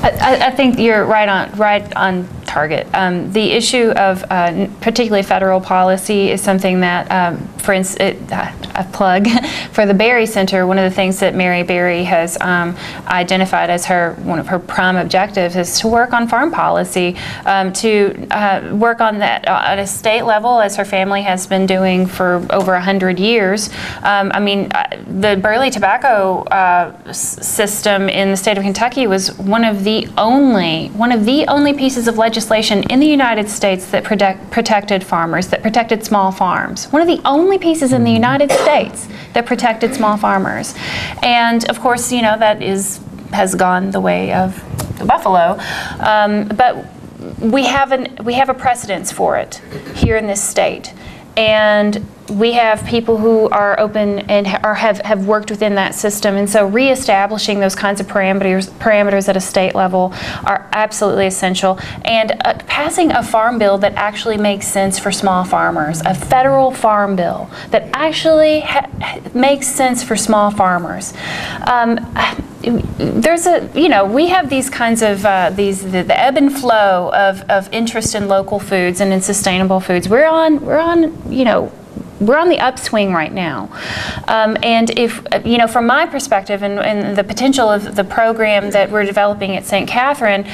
I think you're right on target. The issue of particularly federal policy is something that, for instance, a plug for the Berry Center. One of the things that Mary Berry has identified as one of her prime objectives is to work on farm policy, to work on that at a state level, as her family has been doing for over 100 years. I mean, the Burley tobacco system in the state of Kentucky was one of the only pieces of legislation in the United States that protected farmers, that protected small farms. One of the only pieces in the United States that protected small farmers. And of course, you know, that has gone the way of the buffalo. But we have a precedence for it here in this state. And we have people who are open and have worked within that system, and so reestablishing those kinds of parameters at a state level are absolutely essential. And passing a farm bill that actually makes sense for small farmers, a federal farm bill that actually makes sense for small farmers. There's we have these kinds of the ebb and flow of interest in local foods and in sustainable foods. We're on the upswing right now. And if, from my perspective and the potential of the program that we're developing at St. Catherine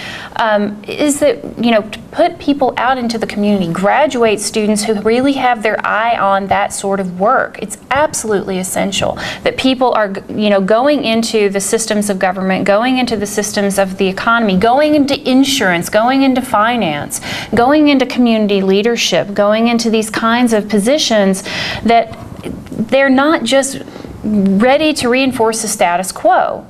is that, to put people out into the community, graduate students who really have their eye on that sort of work. It's absolutely essential that people are, going into the systems of government, going into the systems of the economy, going into insurance, going into finance, going into community leadership, going into these kinds of positions that they're not just ready to reinforce the status quo,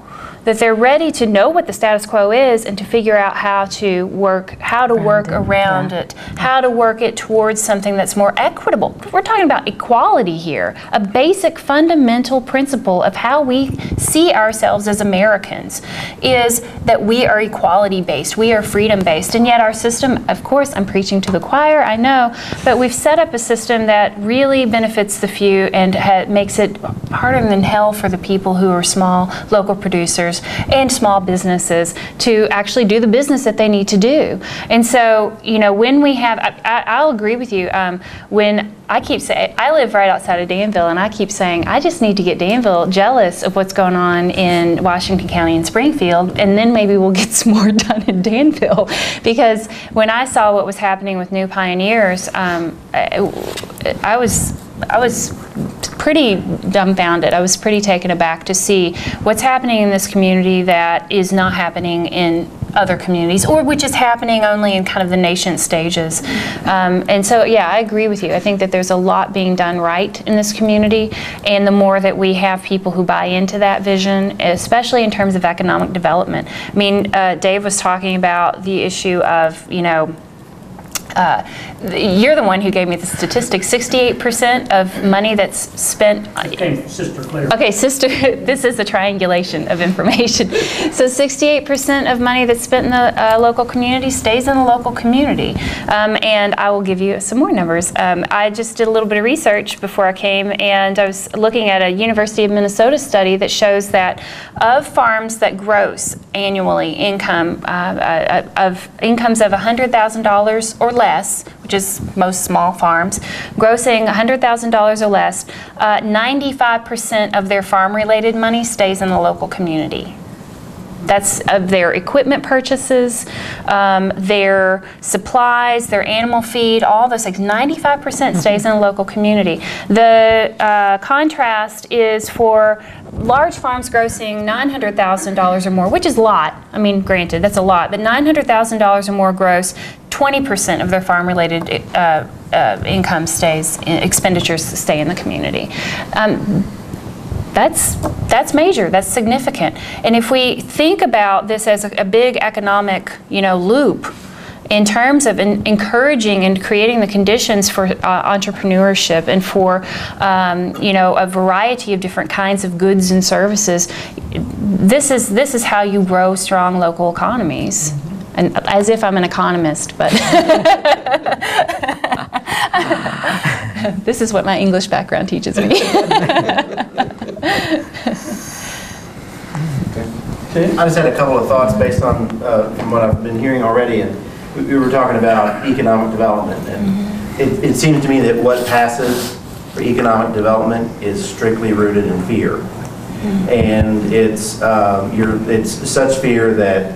that they're ready to know what the status quo is and to figure out how to work around it, how to work it towards something that's more equitable. We're talking about equality here, a basic fundamental principle of how we see ourselves as Americans is that we are equality-based, we are freedom-based, and yet our system, of course, I'm preaching to the choir, I know, but we've set up a system that really benefits the few and makes it harder than hell for the people who are small local producers and small businesses to actually do the business that they need to do. And so, when we have, I'll agree with you, when I keep saying, I live right outside of Danville, and I keep saying, I just need to get Danville jealous of what's going on in Washington County and Springfield, and then maybe we'll get some more done in Danville. Because when I saw what was happening with New Pioneers, I was pretty dumbfounded. I was pretty taken aback to see what's happening in this community that is not happening in other communities, or which is happening only in kind of the nascent stages. And so, yeah, I agree with you. I think that there's a lot being done right in this community, and the more that we have people who buy into that vision, especially in terms of economic development. I mean, Dave was talking about the issue of, you're the one who gave me the statistic. 68% of money that's spent. Sister Claire. Okay, sister. This is a triangulation of information. So 68% of money that's spent in the local community stays in the local community. And I will give you some more numbers. I just did a little bit of research before I came, and I was looking at a University of Minnesota study that shows that of farms that gross annually income of incomes of $100,000 or less, which is most small farms, grossing $100,000 or less, 95% of their farm-related money stays in the local community. That's of their equipment purchases, their supplies, their animal feed, all those things. 95% stays in the local community. The contrast is for large farms grossing $900,000 or more, which is a lot. I mean, granted, that's a lot, but $900,000 or more gross, 20% of their farm-related expenditures stay in the community. That's major, that's significant. And if we think about this as a big economic, loop, in terms of encouraging and creating the conditions for entrepreneurship and for, a variety of different kinds of goods and services, this is how you grow strong local economies. And as if I'm an economist, but this is what my English background teaches me. I just had a couple of thoughts based on from what I've been hearing already, and we were talking about economic development, and it seems to me that what passes for economic development is strictly rooted in fear, and it's such fear that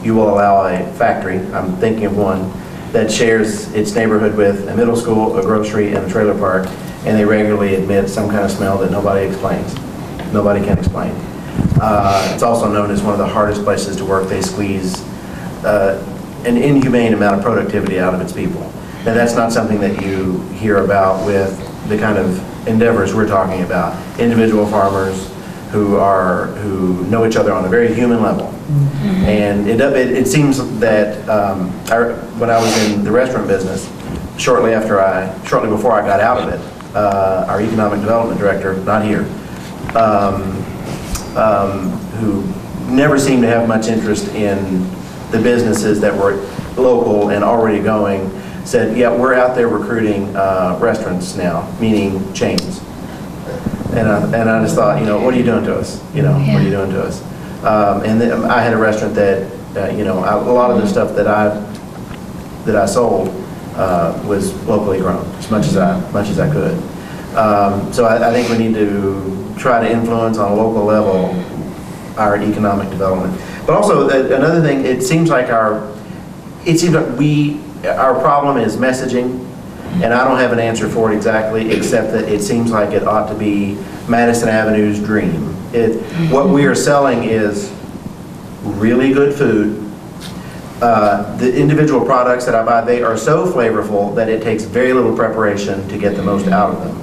you will allow a factory, I'm thinking of one, that shares its neighborhood with a middle school, a grocery, and a trailer park, and they regularly emit some kind of smell that nobody explains. Nobody can explain. It's also known as one of the hardest places to work. They squeeze an inhumane amount of productivity out of its people. Now that's not something that you hear about with the kind of endeavors we're talking about. Individual farmers who know each other on a very human level. And it seems that when I was in the restaurant business, shortly before I got out of it, our economic development director, not here, who never seemed to have much interest in the businesses that were local and already going, said, yeah, we're out there recruiting restaurants now, meaning chains. And I just thought, what are you doing to us? What are you doing to us? And then I had a restaurant that, a lot of the stuff that I sold was locally grown, as much as I could. So I think we need to try to influence on a local level our economic development. But also another thing, it seems like our problem is messaging, and I don't have an answer for it exactly, except that it seems like it ought to be Madison Avenue's dream. What we are selling is really good food. The individual products that I buy, they are so flavorful that it takes very little preparation to get the most out of them.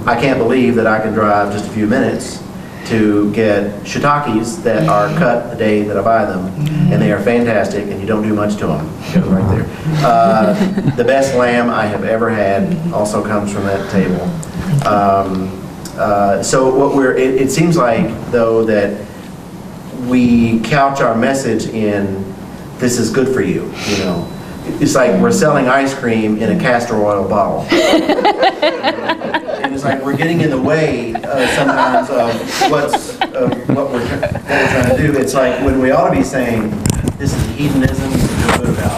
I can't believe that I can drive just a few minutes to get shiitakes that are cut the day that I buy them, and they are fantastic, and you don't do much to them. Go right there. The best lamb I have ever had also comes from that table. So it seems like, though, that we couch our message in, this is good for you, It's like we're selling ice cream in a castor oil bottle. And it's like we're getting in the way sometimes of what we're trying to do. It's like when we ought to be saying, this is hedonism to feel good about.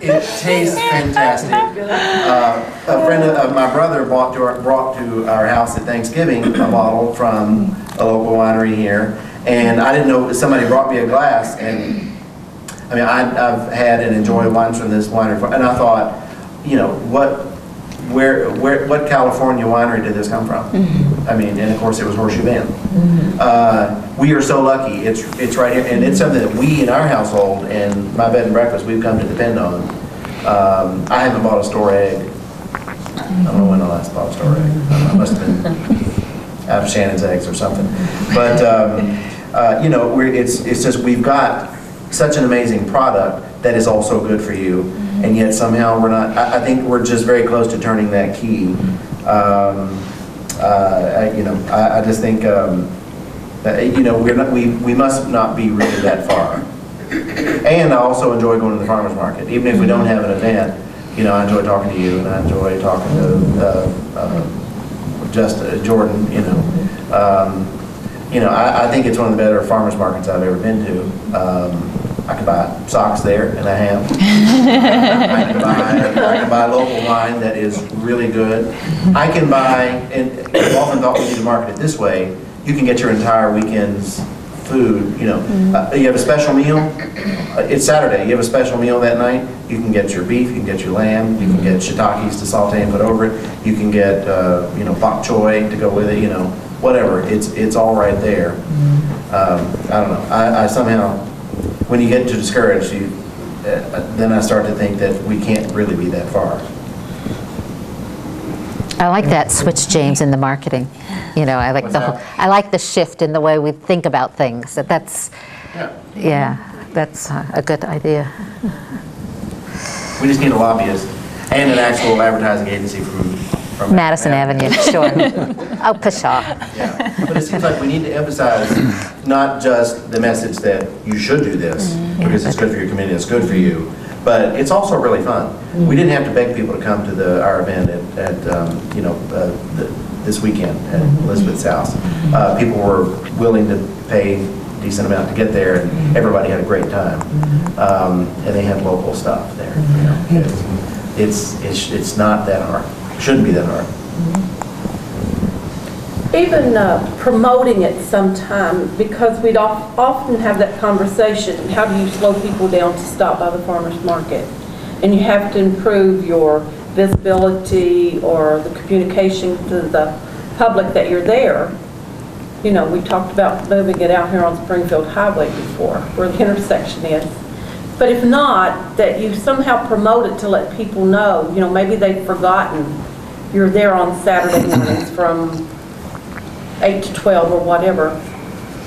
Because it tastes fantastic. A friend of my brother brought to our house at Thanksgiving a bottle from a local winery here. And I didn't know, somebody brought me a glass, and I mean, I've had and enjoyed wines from this winery, and I thought, what California winery did this come from? I mean, and of course it was Horseshoe Bend. We are so lucky. It's right here, and it's something that we in our household and my bed and breakfast we've come to depend on. I haven't bought a store egg. I don't know when I last bought a store egg. I must have been out of Shannon's eggs or something. But it's just we've got such an amazing product that is also good for you, and yet somehow we're not. I think we're just very close to turning that key. I just think we must not be really that far. And I also enjoy going to the farmers market, even if we don't have an event. I enjoy talking to you, and I enjoy talking to Jordan. I think it's one of the better farmers markets I've ever been to. I can buy socks there, and I have. I can buy local wine that is really good. I can buy, and I've often thought we need to market it this way, you can get your entire weekend's food, you have a special meal, it's Saturday, you have a special meal that night, you can get your beef, you can get your lamb, you can get shiitakes to saute and put over it, you can get, bok choy to go with it, whatever, it's all right there. I don't know, I somehow, when you get too discouraged, then I start to think that we can't really be that far. I like that switch, James, in the marketing. I like I like the shift in the way we think about things. That's a good idea. We just need a lobbyist and an actual advertising agency from Madison Avenue, sure. Oh, pshaw. Yeah, but it seems like we need to emphasize not just the message that you should do this because it's good for your community, it's good for you, but it's also really fun. We didn't have to beg people to come to our event at the this weekend at Elizabeth's house. People were willing to pay a decent amount to get there, and everybody had a great time. And they had local stuff there. You know. It's not that hard. It shouldn't be that hard. Even promoting it sometime, because we'd often have that conversation, how do you slow people down to stop by the farmer's market? And you have to improve your visibility or the communication to the public that you're there. You know, we talked about moving it out here on Springfield Highway before, where the intersection is. But if not, that you somehow promote it to let people know, you know, maybe they've forgotten you're there on Saturday mornings from 8 to 12 or whatever.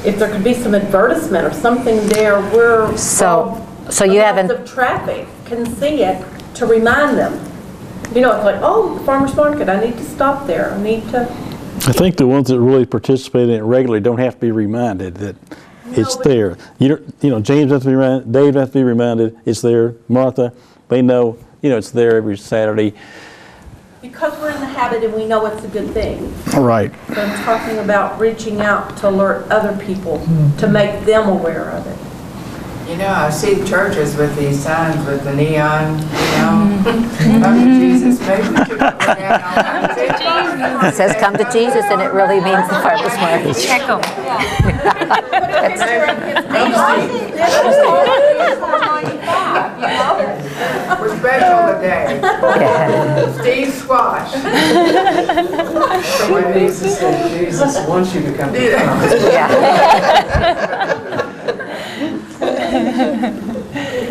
If there could be some advertisement or something there where So you haven't, of traffic can see it to remind them. You know, it's like, oh, the farmer's market, I need to stop there. I need to. I think the ones that really participate in it regularly don't have to be reminded that it's there. You know, James has to be reminded, Dave has to be reminded it's there. Martha, they know, you know, it's there every Saturday. Because we're in the habit and we know it's a good thing. Right. So I'm talking about reaching out to alert other people, to make them aware of it. You know, I see churches with these signs with the neon, you know, come to Jesus. Maybe we should put that on. it says come to Jesus, and it really means the farmer's market. Check them. We're special today. Steve Squash. My niece said, Jesus wants you to come to the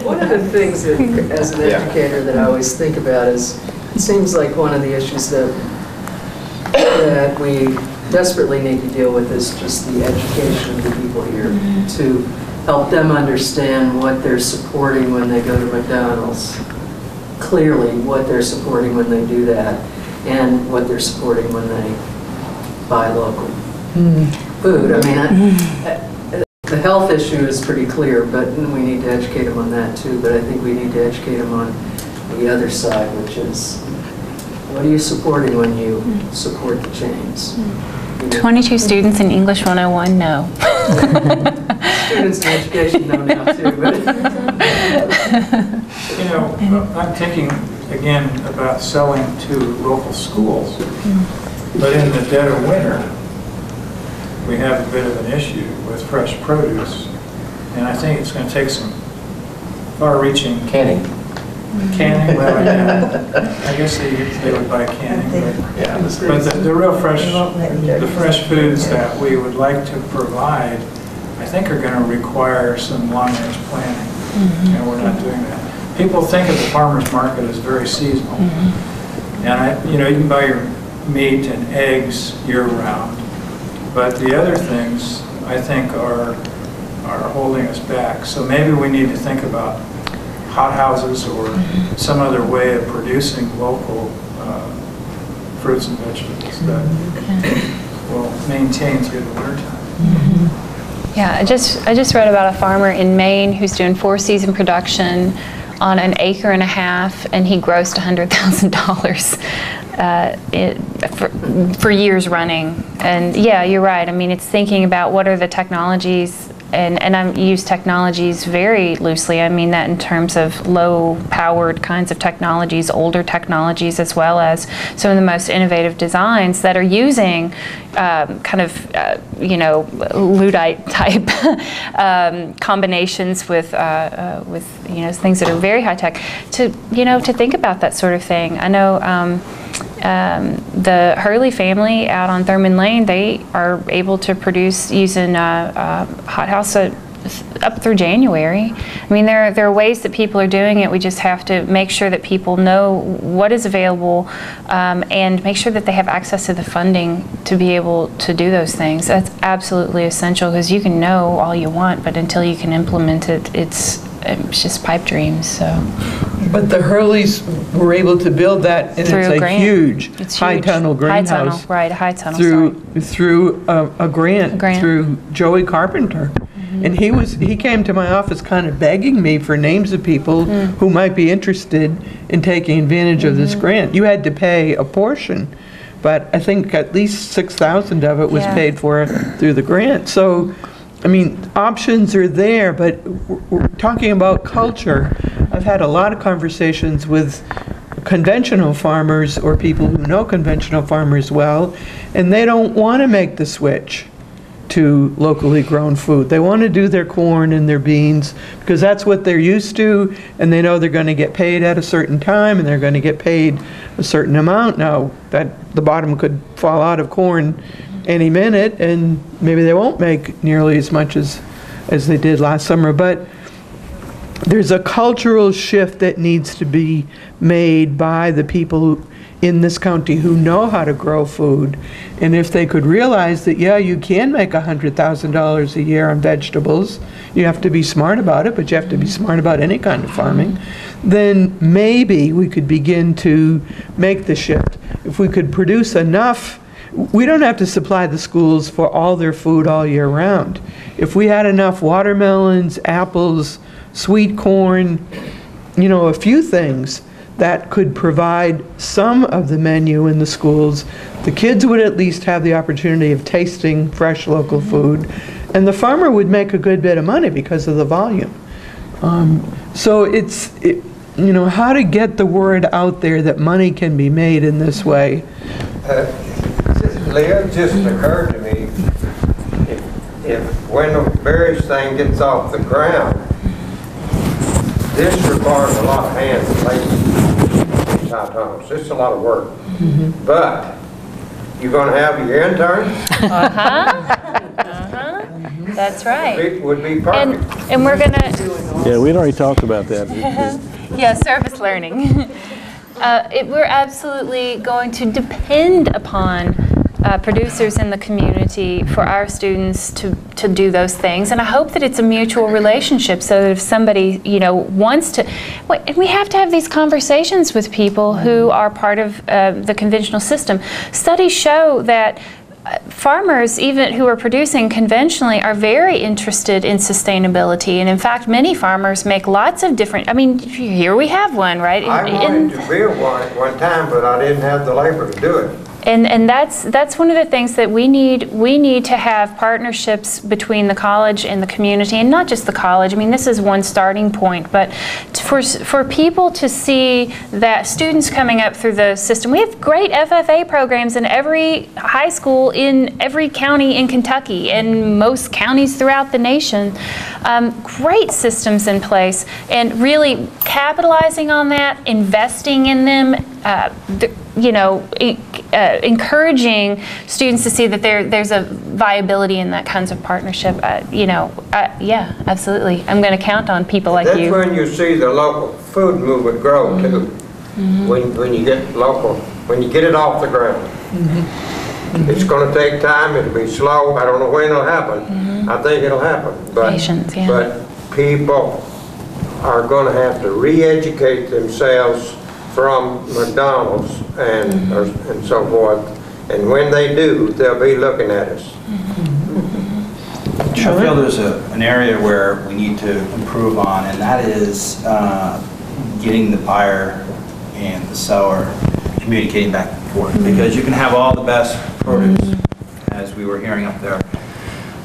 One of the things that, as an educator, that I always think about is, it seems like one of the issues that we desperately need to deal with is just the education of the people here, to help them understand what they're supporting when they go to McDonald's, clearly what they're supporting when they do that, and what they're supporting when they buy local food. I mean, the health issue is pretty clear, but we need to educate them on that too. But I think we need to educate them on the other side, which is, what are you supporting when you support the chains? You know, 22 students in English 101, no. students in education know now too. But you know, I'm thinking again about selling to local schools, but in the dead of winter, we have a bit of an issue with fresh produce, and I think it's going to take some far-reaching Canning. well, yeah, I guess they would buy canning, but the real fresh foods that we would like to provide, I think are going to require some long-range planning, and we're not doing that. People think of the farmer's market as very seasonal, and you know, you can buy your meat and eggs year-round. But the other things, I think, are holding us back. So maybe we need to think about hothouses or some other way of producing local fruits and vegetables that will maintain through the wintertime. Yeah, I just read about a farmer in Maine who's doing 4-season production on an acre and a half, and he grossed $100,000 for years running. And yeah, you're right. I mean, it's thinking about what are the technologies, and I use technologies very loosely. I mean that in terms of low-powered kinds of technologies, older technologies, as well as some of the most innovative designs that are using kind of, you know, Luddite type combinations with you know, things that are very high tech. To, you know, to think about that sort of thing. I know. The Hurley family out on Thurman Lane, they are able to produce using hothouse up through January. I mean, there are ways that people are doing it. We just have to make sure that people know what is available and make sure that they have access to the funding to be able to do those things. That's absolutely essential, because you can know all you want, but until you can implement it, it's just pipe dreams. So. But the Hurleys were able to build that, and Through it's a huge high-tunnel greenhouse. High tunnel, right, a high tunnel. Through a grant through Joey Carpenter. And he came to my office kind of begging me for names of people who might be interested in taking advantage of this grant. You had to pay a portion, but I think at least 6,000 of it was Yeah. paid for through the grant. So, I mean, options are there, but we're talking about culture. I've had a lot of conversations with conventional farmers or people who know conventional farmers well, and they don't want to make the switch to locally grown food. They want to do their corn and their beans because that's what they're used to, and they know they're going to get paid at a certain time and they're going to get paid a certain amount. Now, that the bottom could fall out of corn any minute, and maybe they won't make nearly as much as they did last summer. But there's a cultural shift that needs to be made by the people in this county who know how to grow food. And if they could realize that, yeah, you can make $100,000 a year on vegetables, you have to be smart about it, but you have to be smart about any kind of farming, then maybe we could begin to make the shift. If we could produce enough, we don't have to supply the schools for all their food all year round. If we had enough watermelons, apples, sweet corn, you know, a few things that could provide some of the menu in the schools, the kids would at least have the opportunity of tasting fresh local food, and the farmer would make a good bit of money because of the volume. So you know, how to get the word out there that money can be made in this way. Leah, it just occurred to me, if when the berries thing gets off the ground, this requires a lot of hands and labor inside homes. It's a lot of work. But you're going to have your interns. That's right. Would be perfect. And we're going to... Yeah, we'd already talked about that. Yeah, service learning. We're absolutely going to depend upon producers in the community for our students to do those things, and I hope that it's a mutual relationship so that if somebody, you know, wants to, and we have to have these conversations with people who are part of the conventional system. Studies show that farmers, even who are producing conventionally, are very interested in sustainability, and in fact many farmers make lots of different, I mean, here we have one, right? I wanted to build one time, but I didn't have the labor to do it. And that's one of the things that we need to have partnerships between the college and the community, and not just the college. I mean, this is one starting point, but for people to see that students coming up through the system, we have great FFA programs in every high school in every county in Kentucky and most counties throughout the nation. Great systems in place, and really capitalizing on that, investing in them, you know, encouraging students to see that there's a viability in that kinds of partnership. You know, yeah, absolutely. I'm going to count on people like you. That's when you see the local food movement grow too. When you get local, when you get it off the ground. It's going to take time. It'll be slow. I don't know when it'll happen. I think it'll happen. But, patience, yeah. But people are going to have to re-educate themselves from McDonald's and so forth, and when they do, they'll be looking at us. I feel there's an area where we need to improve on, and that is getting the buyer and the seller communicating back and forth, because you can have all the best produce, as we were hearing up there.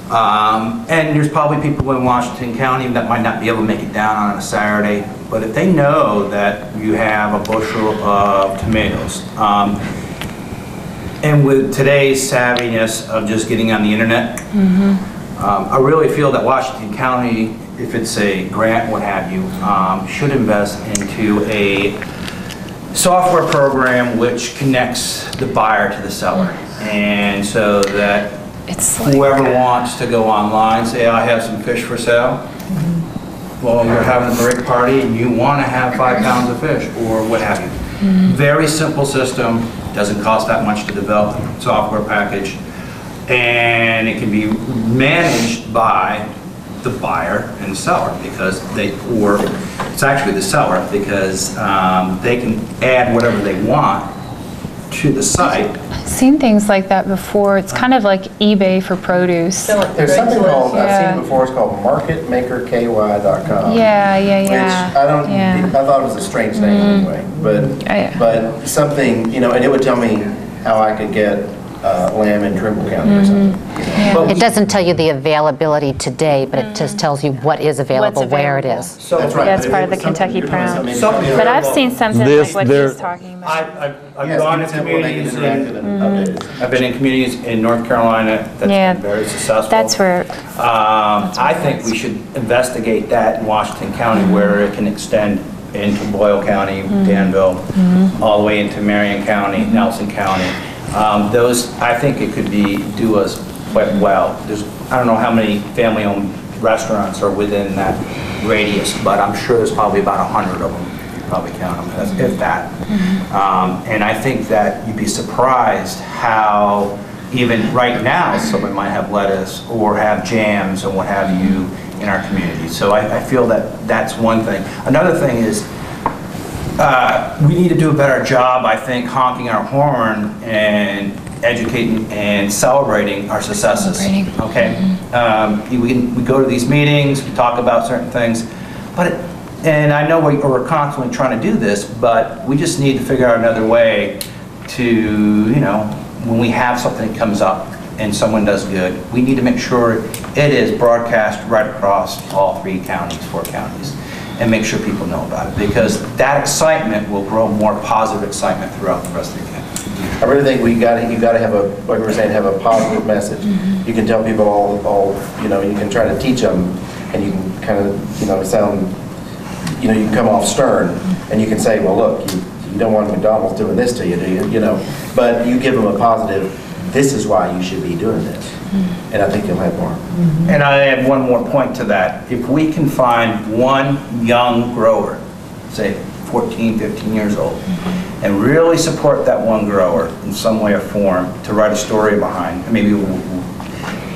And there's probably people in Washington County that might not be able to make it down on a Saturday, but if they know that you have a bushel of tomatoes, and with today's savviness of just getting on the internet, I really feel that Washington County, if it's a grant, what have you, should invest into a software program which connects the buyer to the seller, and so that whoever wants to go online, say, I have some fish for sale. Well, you're having a birthday party and you want to have 5 pounds of fish, or what have you. Very simple system, doesn't cost that much to develop a software package, and it can be managed by the buyer and the seller, because or it's actually the seller, because they can add whatever they want to the site. I've seen things like that before. It's kind of like eBay for produce. There's something called, I've seen it before, it's called marketmakerky.com. Yeah. Which I thought it was a strange name anyway, but something, you know, and it would tell me how I could get lamb in Trimble County or something. It doesn't tell you the availability today, but it just tells you what is available, where it is. So That's right. That's But part if of the it's something Kentucky you're doing Proud. something- But I've seen something This- like what there- he's talking about. I've Yes, gone keep to it simple, make it communities interactive and updated. I've been in communities in North Carolina that's Yeah. been very successful. That's where, I think we should investigate that in Washington County where it can extend into Boyle County, Danville, all the way into Marion County, Nelson County. Those, I think it could do us quite well. I don't know how many family-owned restaurants are within that radius, but I'm sure there's probably about 100 of them. Probably count them, if that. And I think that you'd be surprised how even right now someone might have lettuce or have jams or what have you in our community. So I feel that that's one thing. Another thing is we need to do a better job, I think, honking our horn and educating and celebrating our successes. Okay, we go to these meetings, we talk about certain things, and I know we're constantly trying to do this, but we just need to figure out another way to, when we have something that comes up and someone does good, we need to make sure it is broadcast right across all 4 counties, and make sure people know about it, because that excitement will grow more positive excitement throughout the rest of the county. I really think you got to have like we were saying, have a positive message. You can tell people all, you can try to teach them, and you can kind of, sound, you can come off stern, and you can say, well, look, you don't want McDonald's doing this to you, do you? But you give them a positive, this is why you should be doing this. And I think you'll have more. And I add one more point to that. If we can find one young grower, say 14, 15 years old, and really support that one grower in some way or form to write a story behind,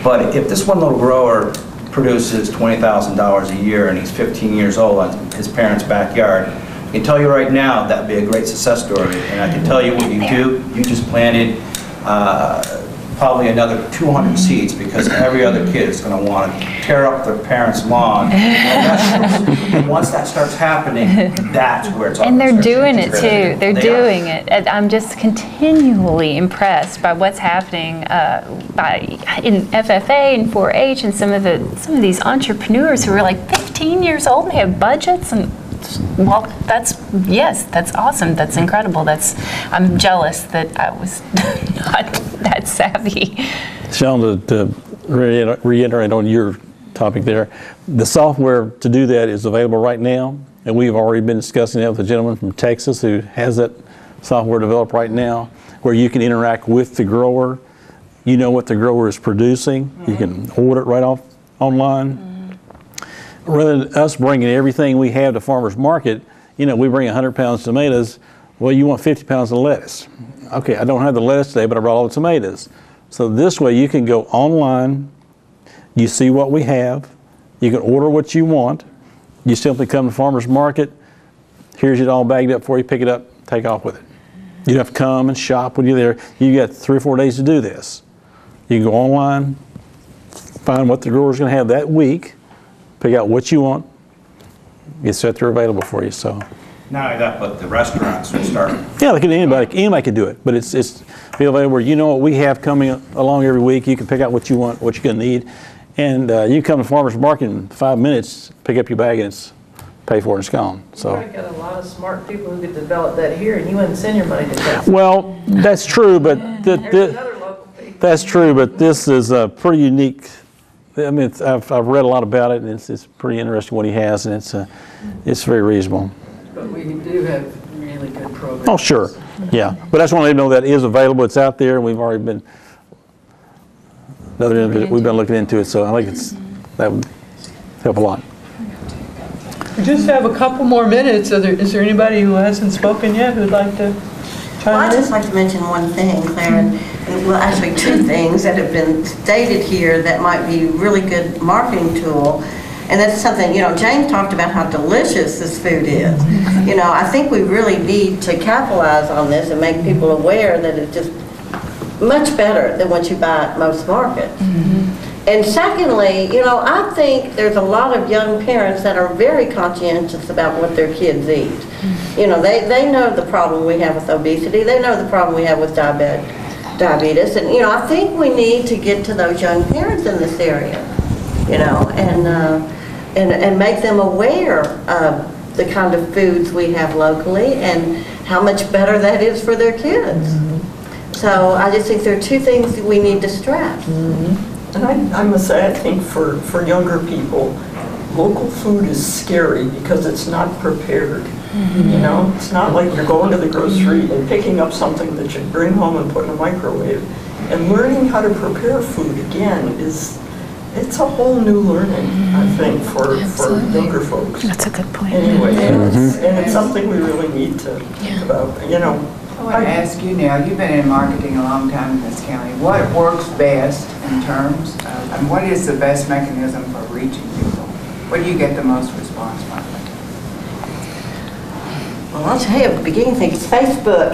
but if this one little grower produces $20,000 a year and he's 15 years old on his parents' backyard, I can tell you right now that would be a great success story. And I can tell you what you do, you just planted probably another 200 seeds, because every other kid is going to want to tear up their parents' lawn. And once that starts happening, that's where it's all. and they're doing it too. They're doing it. And I'm just continually impressed by what's happening in FFA and 4-H and some of these entrepreneurs who are like 15 years old and they have budgets and. Well, that's awesome. That's incredible. I'm jealous that I was not that savvy. Sean, to reiterate on your topic there, the software to do that is available right now, and we've already been discussing that with a gentleman from Texas who has that software developed right now, where you can interact with the grower. You know what the grower is producing. You can order it right off online. Rather than us bringing everything we have to farmers market, we bring 100 pounds of tomatoes. Well, you want 50 pounds of lettuce. Okay, I don't have the lettuce today, but I brought all the tomatoes. So this way you can go online, you see what we have, you can order what you want, you simply come to farmers market, here's it all bagged up for you, pick it up, take off with it. You don't have to come and shop when you're there. You got 3 or 4 days to do this. You can go online, find what the grower's going to have that week, pick out what you want, get set there available for you. So not only that, but the restaurants are starting. Yeah, anybody can do it, but it's be available where you know what we have coming along every week. You can pick out what you want, what you're going to need, and you can come to farmers market in 5 minutes, pick up your bag, and it's pay for it and it's gone. So You've got a lot of smart people who could develop that here, and you wouldn't send your money to Texas. well, that's true, but that's true, but this is a pretty unique. I mean, I've read a lot about it, and it's pretty interesting what he has, and it's very reasonable. But we do have really good programs. Oh, sure, yeah. But I just want to let you know that is available. It's out there, and we've already been we've been looking into it. So I think that would help a lot. We just have a couple more minutes. Is there anybody who hasn't spoken yet who'd like to chime in? I'd just like to mention one thing, Claire, and well, actually 2 things that have been stated here that might be a really good marketing tool. And that's something, James talked about how delicious this food is. I think we really need to capitalize on this and make people aware that it's just much better than what you buy at most markets. And secondly, you know, I think there's a lot of young parents that are very conscientious about what their kids eat. You know, they know the problem we have with obesity. They know the problem we have with diabetes. And, you know, I think we need to get to those young parents in this area, you know, and make them aware of the kind of foods we have locally and how much better that is for their kids. So I just think there are two things that we need to stress. And I must say, I think for younger people, local food is scary because it's not prepared. You know, it's not like you're going to the grocery and picking up something that you bring home and put in a microwave. And learning how to prepare food, again, it's a whole new learning, I think, for younger folks. That's a good point. Anyway, and it's something we really need to think about, you know. I want to ask you now, you've been in marketing a long time in this county. What works best in terms of, and what is the best mechanism for reaching people? Where do you get the most response from? Well, I'll tell you, at the beginning, I think it's Facebook.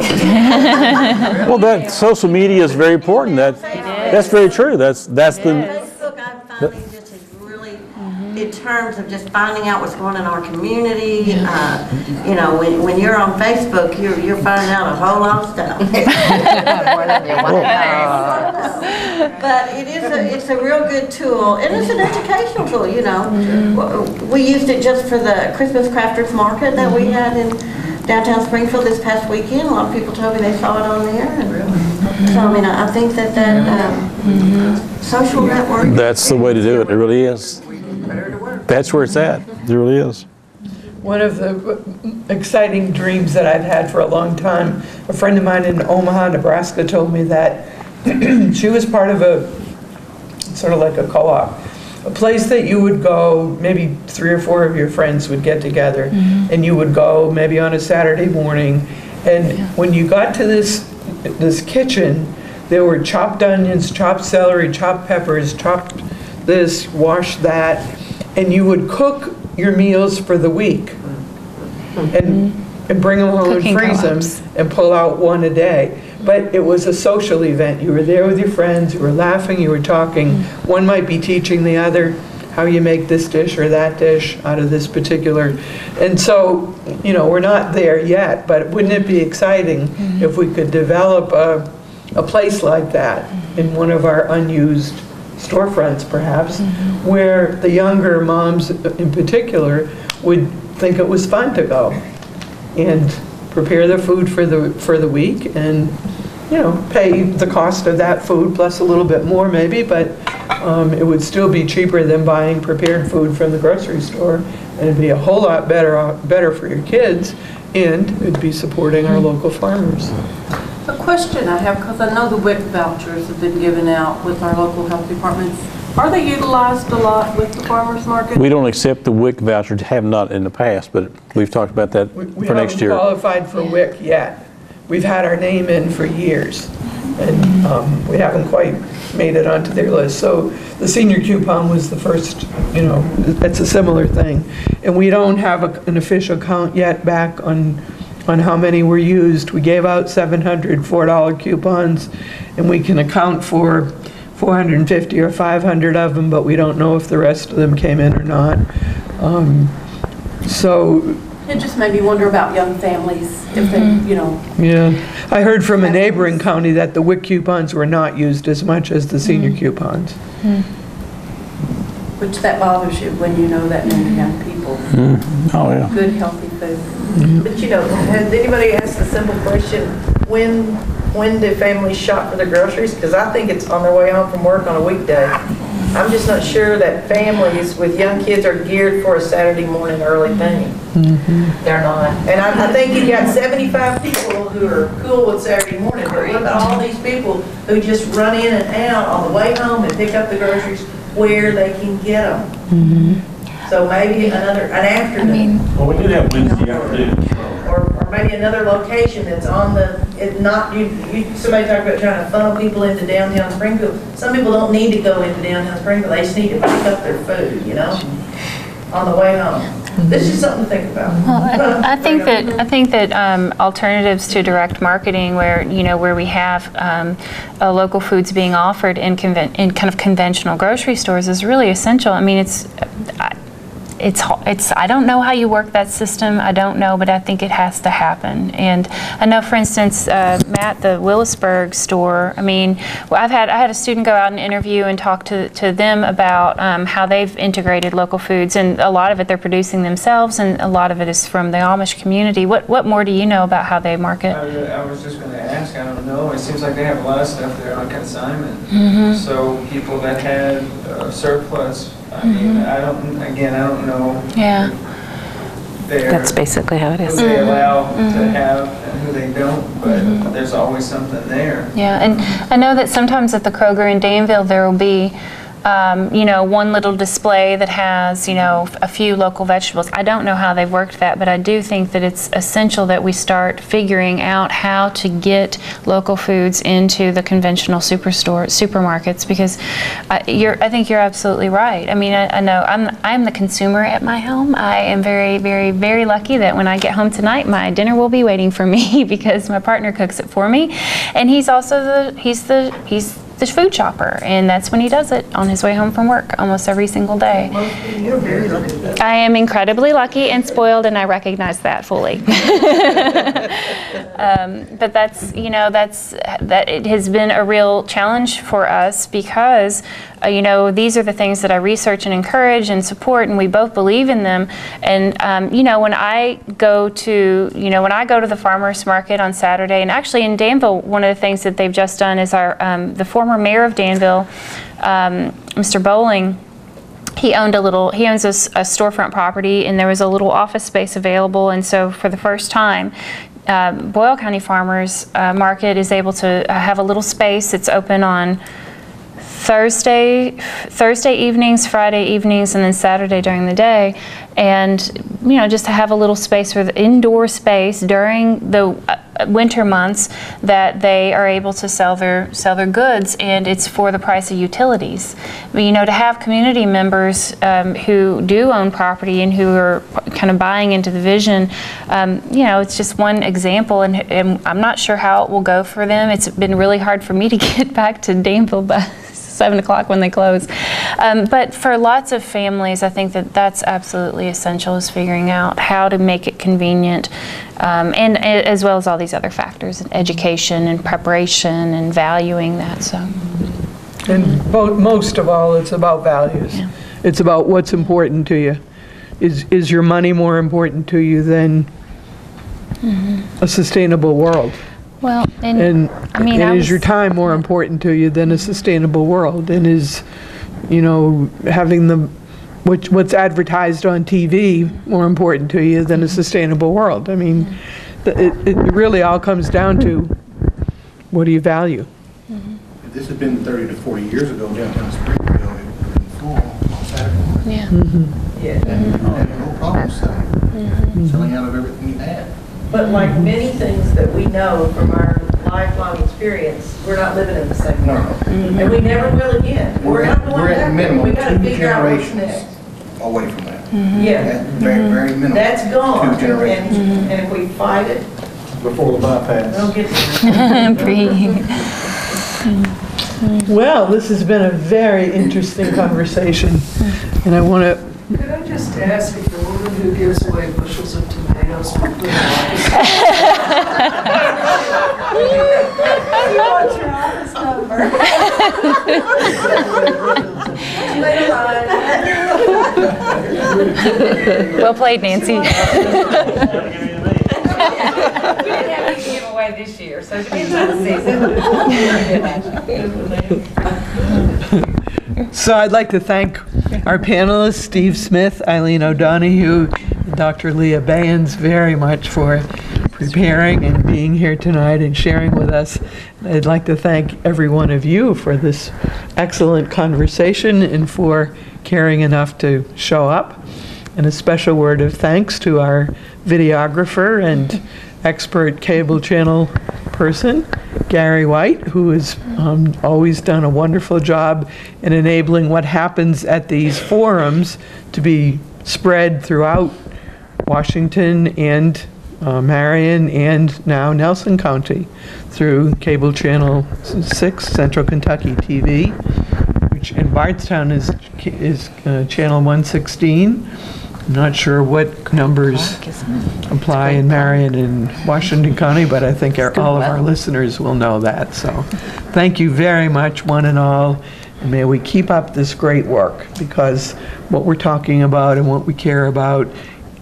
Well, that social media is very important. That's very true. That's the. Facebook, I'm finding just is really, in terms of just finding out what's going on in our community. You know, when you're on Facebook, you're finding out a whole lot of stuff. More than you want to know. But it's a real good tool, and it's an educational tool. You know, we used it just for the Christmas Crafters Market that we had in downtown Springfield this past weekend. A lot of people told me they saw it on there. And so, I mean, I think that social network. That's the way to do it. It really is. That's where it's at. It really is. One of the exciting dreams that I've had for a long time, a friend of mine in Omaha, Nebraska told me that she was part of a, sort of like a co-op, a place that you would go, maybe 3 or 4 of your friends would get together, and you would go maybe on a Saturday morning, and when you got to this kitchen, there were chopped onions, chopped celery, chopped peppers, chopped this, wash that, and you would cook your meals for the week and bring them home and freeze them and pull out one a day. But it was a social event. You were there with your friends, you were laughing, you were talking. One might be teaching the other how you make this dish or that dish out of this particular. And so, you know, we're not there yet, but wouldn't it be exciting if we could develop a place like that in one of our unused storefronts, perhaps, where the younger moms in particular would think it was fun to go and prepare their food for the week, and you know, pay the cost of that food plus a little bit more maybe, but it would still be cheaper than buying prepared food from the grocery store, and it'd be a whole lot better for your kids, and it'd be supporting our local farmers. A question I have, because I know the WIC vouchers have been given out with our local health departments. Are they utilized a lot with the farmers market? We don't accept the WIC vouchers, have not in the past, but we've talked about that for next year. We haven't qualified for WIC yet. We've had our name in for years, and we haven't quite made it onto their list. So the senior coupon was the first, you know, it's a similar thing. And we don't have an official count yet back on how many were used. We gave out 700 $4 coupons, and we can account for 450 or 500 of them, but we don't know if the rest of them came in or not. So it just made me wonder about young families, if they, you know. Yeah, I heard from a neighboring county that the WIC coupons were not used as much as the senior coupons. Which that bothers you when you know that many young people. Oh yeah. Good, healthy food. But you know, has anybody asked the simple question, when do families shop for their groceries? Because I think it's on their way home from work on a weekday. I'm just not sure that families with young kids are geared for a Saturday morning early thing. They're not. And I think you've got 75 people who are cool with Saturday morning, but what about all these people who just run in and out on the way home and pick up the groceries where they can get them? So maybe an afternoon. Well, we do have Wednesday afternoon. Or maybe another location that's on the, somebody talked about trying to funnel people into downtown Springfield. Some people don't need to go into downtown Springfield, they just need to pick up their food, you know, on the way home. This is something to think about. Well, I think that alternatives to direct marketing, where we have local foods being offered in kind of conventional grocery stores, is really essential. I mean, I don't know how you work that system. I don't know, but I think it has to happen. And I know, for instance, Matt, the Willisburg store, I mean, I had a student go out and interview and talk to them about how they've integrated local foods, and a lot of it they're producing themselves, and a lot of it is from the Amish community. What more do you know about how they market? I was just going to ask, I don't know. It seems like they have a lot of stuff there on consignment. So people that had surplus, I mean, I don't know. Yeah. That's basically how it is. Who they allow to have and who they don't, but there's always something there. Yeah, and I know that sometimes at the Kroger in Danville there will be one little display that has, a few local vegetables. I don't know how they've worked that, but I do think that it's essential that we start figuring out how to get local foods into the conventional supermarkets, because I think you're absolutely right. I mean, I know I'm the consumer at my home. I am very, very, very lucky that when I get home tonight, my dinner will be waiting for me because my partner cooks it for me, and he's also the food shopper, and that's when he does it, on his way home from work, almost every single day. You're very lucky. I am incredibly lucky and spoiled, and I recognize that fully. But that it has been a real challenge for us, because these are the things that I research and encourage and support, and we both believe in them. And when I go to the farmers market on Saturday, and actually in Danville, one of the things that they've just done is the former mayor of Danville, Mr. Bowling, he owns a storefront property, and there was a little office space available, and so for the first time, Boyle County Farmers Market is able to have a little space. It's open on Thursday evenings, Friday evenings, and then Saturday during the day, and just to have a little space for the indoor space during the winter months, that they are able to sell their goods, and it's for the price of utilities. To have community members who do own property and who are kind of buying into the vision, it's just one example, and I'm not sure how it will go for them. It's been really hard for me to get back to Danville by 7 o'clock when they close. But for lots of families, I think that that's absolutely essential, is figuring out how to make it convenient, and as well as all these other factors, education and preparation and valuing that. So. And most of all, it's about values. Yeah. It's about what's important to you. Is your money more important to you than a sustainable world? Well, and is your time more important to you than a sustainable world? And is, having what's advertised on TV more important to you than a sustainable world? I mean, it really all comes down to, what do you value? If this had been 30 to 40 years ago downtown Springfield, it would have been full on Saturday. Yeah. Yeah. And no problem selling out of everything you had. But like many things that we know from our lifelong experience, we're not living in the same world. And we never will again. We're not going at minimum we got to 2 figure out what's generations next. away from that. Yeah. Very, very minimal. That's gone. 2 generations. And if we fight it, Before the bypass. we'll get there. Well, this has been a very interesting conversation, and I want to... Could I just ask if the woman who gives away bushels of tomatoes for food You want your office number? Well played, Nancy. We didn't have any giveaway this year, so it depends on the season. So I'd like to thank our panelists, Steve Smith, Eileen O'Donoghue, and Dr. Leah Bayans, very much for preparing and being here tonight and sharing with us. I'd like to thank every one of you for this excellent conversation and for caring enough to show up. And a special word of thanks to our videographer and expert cable channel person, Gary White, who has always done a wonderful job in enabling what happens at these forums to be spread throughout Washington and Marion and now Nelson County through cable channel 6, Central Kentucky TV, which in Bardstown is channel 116. I'm not sure what numbers apply in Marion and Washington County, but I think all of our listeners will know that. So thank you very much, one and all. And may we keep up this great work, because what we're talking about and what we care about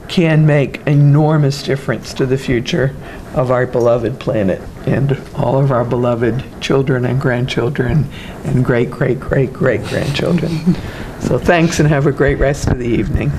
can make enormous difference to the future of our beloved planet and all of our beloved children and grandchildren and great-great-great-great-grandchildren. So thanks, and have a great rest of the evening.